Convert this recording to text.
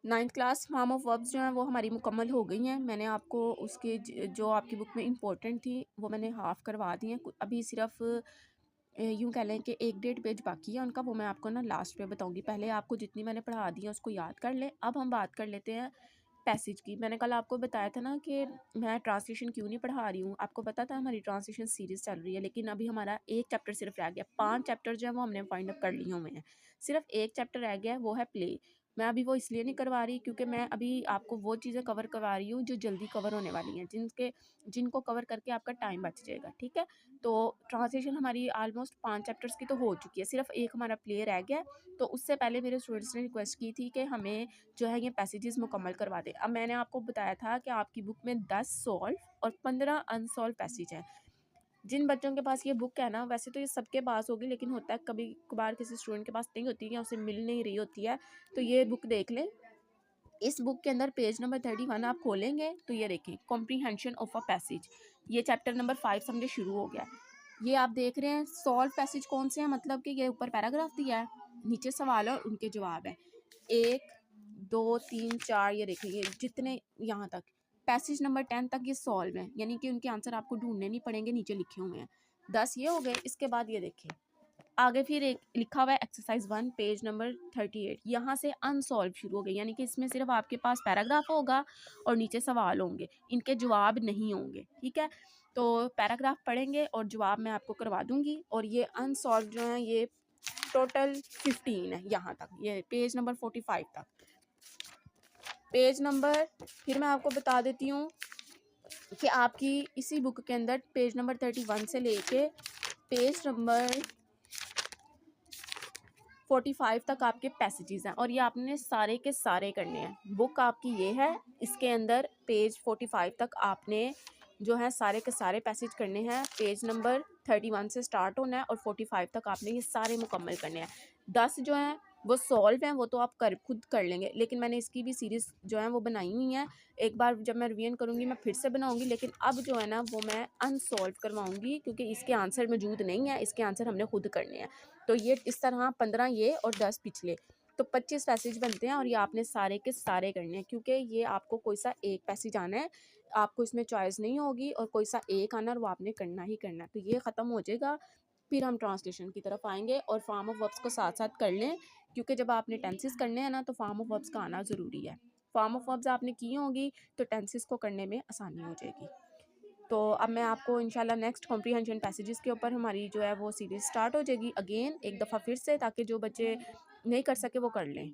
9th class form of verbs जो हैं वो हमारी मुकम्मल हो गई हैं। मैंने आपको उसके जो आपकी बुक में इम्पोर्टेंट थी वो मैंने हाफ़ करवा दी हैं। अभी सिर्फ यूँ कह लें कि 1-1.5 पेज बाकी है उनका, वो मैं आपको ना लास्ट पे बताऊँगी। पहले आपको जितनी मैंने पढ़ा दी है उसको याद कर लें। अब हम बात कर लेते हैं पैसेज की। मैंने कल आपको बताया था ना कि मैं ट्रांसलेशन क्यों नहीं पढ़ा रही हूँ। आपको पता था हमारी ट्रांसलेशन सीरीज़ चल रही है, लेकिन अभी हमारा एक चैप्टर सिर्फ रह गया। 5 चैप्टर जो हैं वो हमने फाइंड अप कर लिए हुए हैं। सिर्फ एक चैप्टर रह गया है, वो है प्ले। मैं अभी वो इसलिए नहीं करवा रही क्योंकि मैं अभी आपको वो चीज़ें कवर करवा रही हूँ जो जल्दी कवर होने वाली हैं, जिनको कवर करके आपका टाइम बच जाएगा, ठीक है। तो ट्रांसलेशन हमारी ऑलमोस्ट 5 चैप्टर्स की तो हो चुकी है, सिर्फ एक हमारा प्ले रह गया है। तो उससे पहले मेरे स्टूडेंट्स ने रिक्वेस्ट की थी कि हमें जो है ये पैसेजेस मुकम्मल करवा दें। अब मैंने आपको बताया था कि आपकी बुक में 10 सॉल्व और 15 अनसॉल्व पैसेज हैं। जिन बच्चों के पास ये बुक है ना, वैसे तो ये सबके पास होगी, लेकिन होता है कभी कभार किसी स्टूडेंट के पास नहीं होती या उसे मिल नहीं रही होती है, तो ये बुक देख लें। इस बुक के अंदर पेज नंबर 31 आप खोलेंगे तो ये देखें, कॉम्प्रीहेंशन ऑफ अ पैसेज, ये चैप्टर नंबर 5 समझे शुरू हो गया है। ये आप देख रहे हैं सॉल्व पैसेज कौन से हैं, मतलब कि ये ऊपर पैराग्राफ दिया है, नीचे सवाल और उनके जवाब है। 1 2 3 4, ये देखें, ये जितने यहाँ तक पैसेज नंबर 10 तक ये सॉल्व है, यानी कि उनके आंसर आपको ढूंढने नहीं पड़ेंगे, नीचे लिखे हुए हैं। 10 ये हो गए। इसके बाद ये देखें आगे फिर एक लिखा हुआ है एक्सरसाइज 1 पेज नंबर 38, यहाँ से अनसॉल्व शुरू हो गई, यानी कि इसमें सिर्फ आपके पास पैराग्राफ होगा और नीचे सवाल होंगे, इनके जवाब नहीं होंगे, ठीक है। तो पैराग्राफ पढ़ेंगे और जवाब मैं आपको करवा दूंगी। और ये अनसॉल्व जो है ये टोटल 15 है, यहाँ तक, ये पेज नंबर 45 तक। पेज नंबर फिर मैं आपको बता देती हूँ कि आपकी इसी बुक के अंदर पेज नंबर 31 से लेके पेज नंबर 45 तक आपके पैसेजेस हैं और ये आपने सारे के सारे करने हैं। बुक आपकी ये है, इसके अंदर पेज 45 तक आपने जो है सारे के सारे पैसेज करने हैं। पेज नंबर 31 से स्टार्ट होना है और 45 तक आपने ये सारे मुकम्मल करने हैं। 10 जो हैं वो सॉल्व हैं, वो तो आप खुद कर लेंगे, लेकिन मैंने इसकी भी सीरीज़ जो है वो बनाई हुई है। एक बार जब मैं रिवीजन करूँगी मैं फिर से बनाऊँगी, लेकिन अब जो है ना वो मैं अनसॉल्व करवाऊँगी क्योंकि इसके आंसर मौजूद नहीं है, इसके आंसर हमने खुद करने हैं। तो ये इस तरह 15 ये और 10 पिछले, तो 25 पैसेज बनते हैं और ये आपने सारे के सारे करने हैं, क्योंकि ये आपको कोई सा एक पैसेज आना है, आपको इसमें चॉइस नहीं होगी और कोई सा एक आना है वो आपने करना ही करना है। तो ये ख़त्म हो जाएगा, फिर हम ट्रांसलेशन की तरफ आएंगे और फॉर्म ऑफ वर्ब्स को साथ साथ कर लें, क्योंकि जब आपने टेंसेस करने हैं ना तो फॉर्म ऑफ वर्ब्स का आना ज़रूरी है। फॉर्म ऑफ वर्ब्स आपने की होगी तो टेंसेस को करने में आसानी हो जाएगी। तो अब मैं आपको इंशाल्लाह नेक्स्ट कॉम्प्रीहेंशन पैसेजेस के ऊपर हमारी जो है वो सीरीज़ स्टार्ट हो जाएगी अगेन एक दफ़ा फिर से, ताकि जो बच्चे नहीं कर सके वो कर लें।